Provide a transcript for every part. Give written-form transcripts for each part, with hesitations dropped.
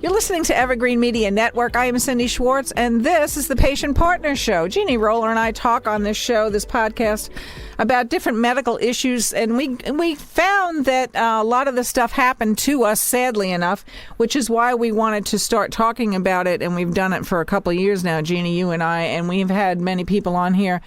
You're listening to Evergreen Media Network. I am Cindy Schwartz, and this is the Patient Partner Show. Jeannie Roller and I talk on this show, this podcast, about different medical issues, and we found that a lot of the stuff happened to us, sadly enough, which is why we wanted to start talking about it, and we've done it for a couple of years now, Jeannie, you and I, and we've had many people on here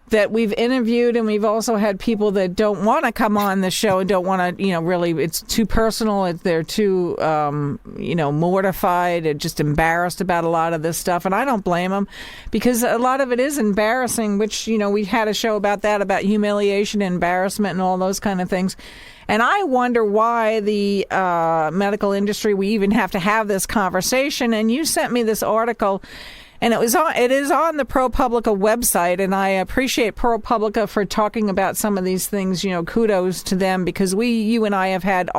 that we've interviewed, and we've also had people that don't want to come on the show and don't want to, really, it's too personal. They're too, mortified and just embarrassed about a lot of this stuff. And I don't blame them, because a lot of it is embarrassing, which, we had a show about that, about humiliation, embarrassment, and all those kind of things. And I wonder why the medical industry, we even have to have this conversation. And you sent me this article, and it is on the ProPublica website, and I appreciate ProPublica for talking about some of these things. Kudos to them, because you and I have had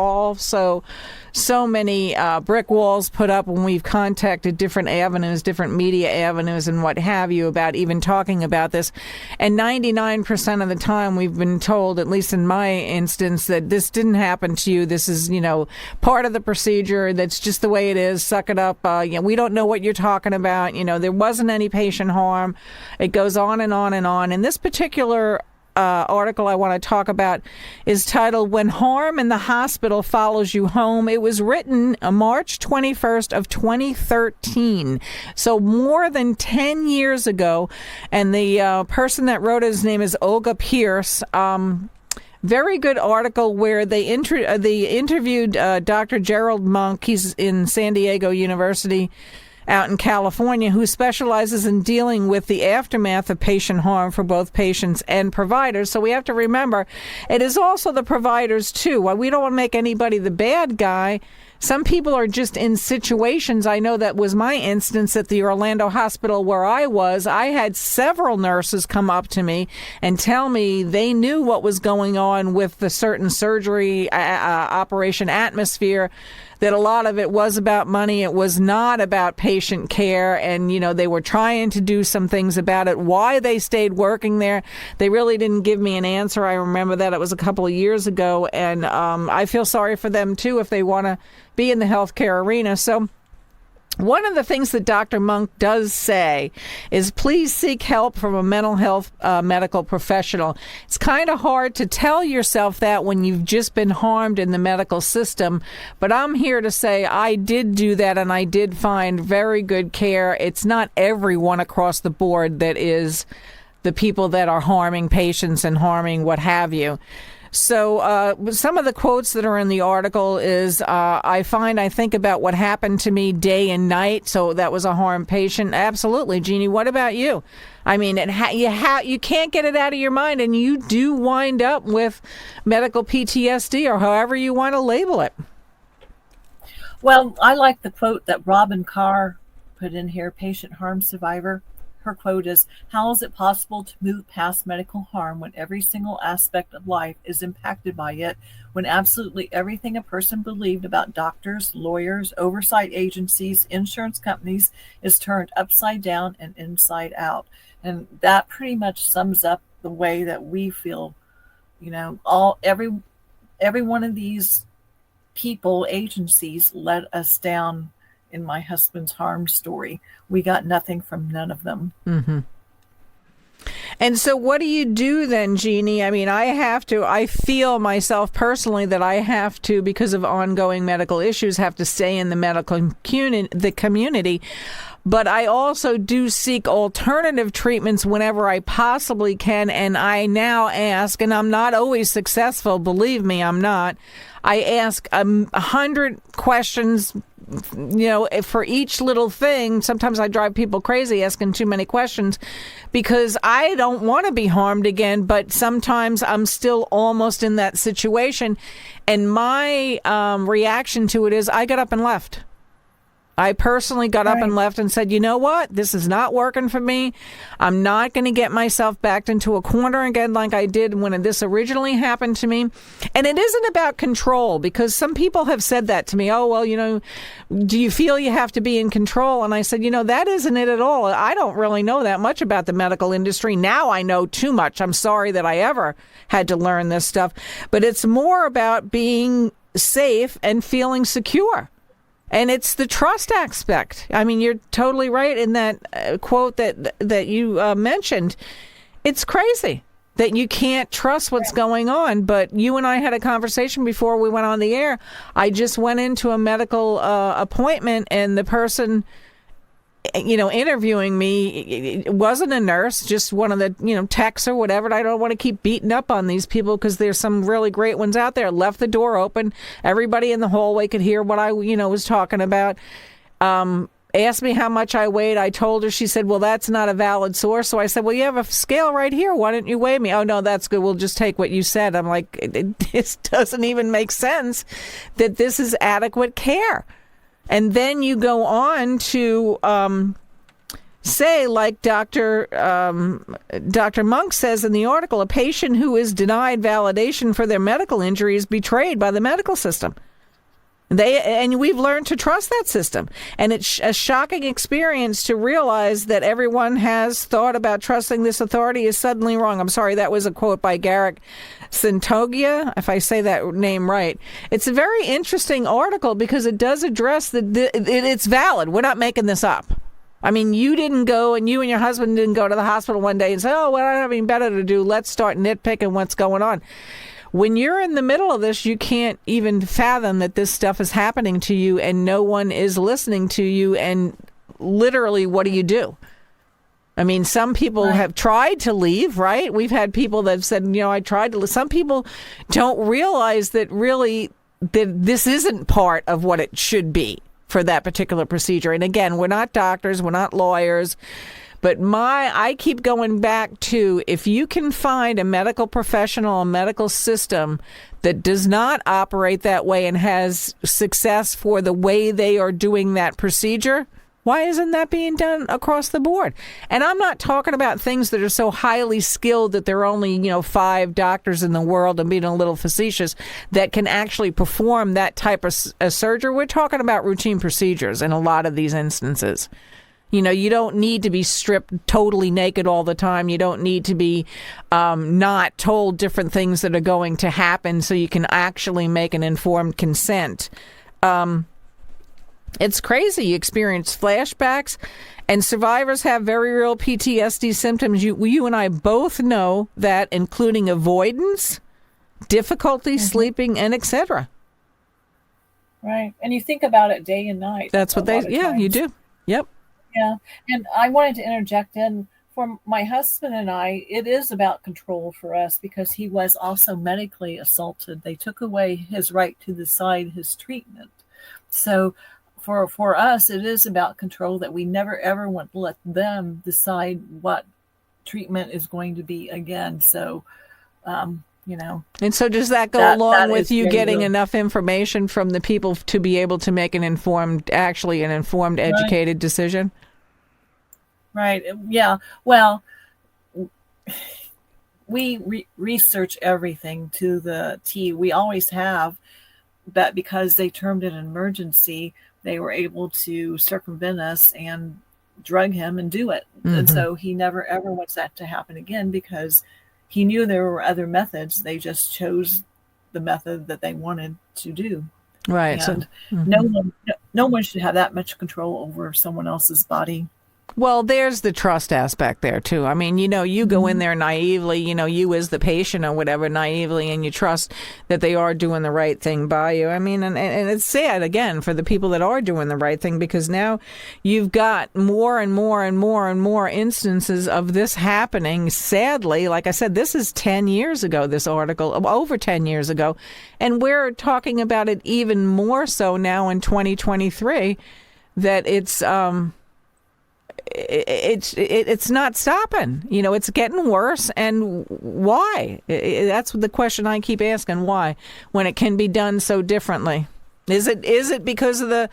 so many brick walls put up when we've contacted different avenues, different media avenues, and what have you, about even talking about this. And 99% of the time we've been told, at least in my instance, that this didn't happen to you. This is, part of the procedure. That's just the way it is. Suck it up. We don't know what you're talking about. There wasn't any patient harm. It goes on and on and on. And this particular article I want to talk about is titled "When Harm in the Hospital Follows You Home." It was written March 21st of 2013, so more than 10 years ago. And the person that wrote it, his name is Olga Pierce. Very good article where they interviewed Dr. Gerald Monk. He's in San Diego University out in California, who specializes in dealing with the aftermath of patient harm for both patients and providers. So we have to remember, it is also the providers too. While we don't want to make anybody the bad guy, some people are just in situations. I know that was my instance at the Orlando hospital where I was. I had several nurses come up to me and tell me they knew what was going on with the certain surgery operation atmosphere, that a lot of it was about money. It was not about patient care. And, they were trying to do some things about it. Why they stayed working there, they really didn't give me an answer. I remember that. It was a couple of years ago. And I feel sorry for them, too, if they want to be in the healthcare arena. So one of the things that Dr. Monk does say is, please seek help from a mental health medical professional. It's kind of hard to tell yourself that when you've just been harmed in the medical system, but I'm here to say I did do that, and I did find very good care. It's not everyone across the board that is the people that are harming patients and harming what have you. So some of the quotes that are in the article is, I think about what happened to me day and night. So that was a harmed patient. Absolutely. Jeannie, what about you? I mean, you can't get it out of your mind, and you do wind up with medical PTSD, or however you want to label it. Well, I like the quote that Robin Carr put in here, patient harm survivor. Her quote is, "How is it possible to move past medical harm when every single aspect of life is impacted by it, when absolutely everything a person believed about doctors, lawyers, oversight agencies, insurance companies is turned upside down and inside out?" And that pretty much sums up the way that we feel. Every one of these people, agencies, let us down. In my husband's harm story, we got nothing from none of them. Mm-hmm. And so what do you do then, Jeannie? I mean, I feel myself personally that I have to, because of ongoing medical issues, have to stay in the medical community. But I also do seek alternative treatments whenever I possibly can. And I now ask, and I'm not always successful, believe me, I'm not. I ask 100 questions, for each little thing. Sometimes I drive people crazy asking too many questions, because I don't want to be harmed again, but sometimes I'm still almost in that situation. And my reaction to it is I got up and left. I personally got up and left and said, you know what? This is not working for me. I'm not going to get myself backed into a corner again like I did when this originally happened to me. And it isn't about control, because some people have said that to me. Oh, well, do you feel you have to be in control? And I said, that isn't it at all. I don't really know that much about the medical industry. Now I know too much. I'm sorry that I ever had to learn this stuff. But it's more about being safe and feeling secure. And it's the trust aspect. I mean, you're totally right in that quote that you mentioned. It's crazy that you can't trust what's going on. But you and I had a conversation before we went on the air. I just went into a medical appointment, and the person, interviewing me wasn't a nurse, just one of the, techs or whatever. And I don't want to keep beating up on these people because there's some really great ones out there. Left the door open. Everybody in the hallway could hear what I, was talking about. Asked me how much I weighed. I told her. She said, well, that's not a valid source. So I said, well, you have a scale right here. Why don't you weigh me? Oh, no, that's good. We'll just take what you said. I'm like, this doesn't even make sense that this is adequate care. And then you go on to say, like Dr. Monk says in the article, a patient who is denied validation for their medical injury is betrayed by the medical system. And we've learned to trust that system. And it's a shocking experience to realize that everyone has thought about trusting this authority is suddenly wrong. I'm sorry, that was a quote by Garrick Santogia, if I say that name right. It's a very interesting article because it does address that it's valid. We're not making this up. I mean, you didn't go, and you and your husband didn't go to the hospital one day and say, oh, well, I don't have anything better to do. Let's start nitpicking what's going on. When you're in the middle of this, you can't even fathom that this stuff is happening to you and no one is listening to you. And literally, what do? I mean, some people have tried to leave, right? We've had people that have said, I tried to. Some people don't realize that really that this isn't part of what it should be for that particular procedure. And again, we're not doctors, we're not lawyers. But I keep going back to, if you can find a medical professional, a medical system that does not operate that way and has success for the way they are doing that procedure, why isn't that being done across the board? And I'm not talking about things that are so highly skilled that there are only, 5 doctors in the world, and being a little facetious, that can actually perform that type of surgery. We're talking about routine procedures in a lot of these instances. You don't need to be stripped totally naked all the time. You don't need to be not told different things that are going to happen so you can actually make an informed consent. It's crazy. You experience flashbacks, and survivors have very real PTSD symptoms. You and I both know that, including avoidance, difficulty sleeping, and etc. Right. And you think about it day and night. That's what you do. Yep. Yeah, and I wanted to interject in, for my husband and I, it is about control for us because he was also medically assaulted. They took away his right to decide his treatment. So for us, it is about control, that we never ever want to let them decide what treatment is going to be again. So, And so does that go along with you getting enough information from the people to be able to make an informed, educated decision? Right. Yeah. Well, we research everything to the T. We always have, but because they termed it an emergency, they were able to circumvent us and drug him and do it. Mm-hmm. And so he never ever wants that to happen again, because he knew there were other methods. They just chose the method that they wanted to do. Right. And no one should have that much control over someone else's body. Well, there's the trust aspect there, too. I mean, you go in there naively, you as the patient or whatever, naively, and you trust that they are doing the right thing by you. I mean, and it's sad, again, for the people that are doing the right thing, because now you've got more and more and more and more instances of this happening. Sadly, like I said, this is 10 years ago, this article, over 10 years ago, and we're talking about it even more so now in 2023, that it's not stopping. It's getting worse. And why? That's the question I keep asking. Why, when it can be done so differently? Is it because of the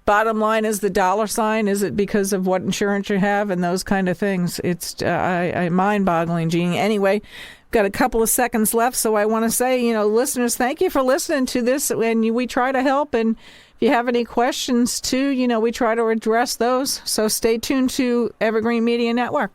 bottom line is the dollar sign? Is it because of what insurance you have and those kind of things? It's mind-boggling, Jeannie. Anyway, got a couple of seconds left, so I want to say, listeners, thank you for listening to this, and we try to help. And if you have any questions, too, we try to address those. So stay tuned to Evergreen Media Network.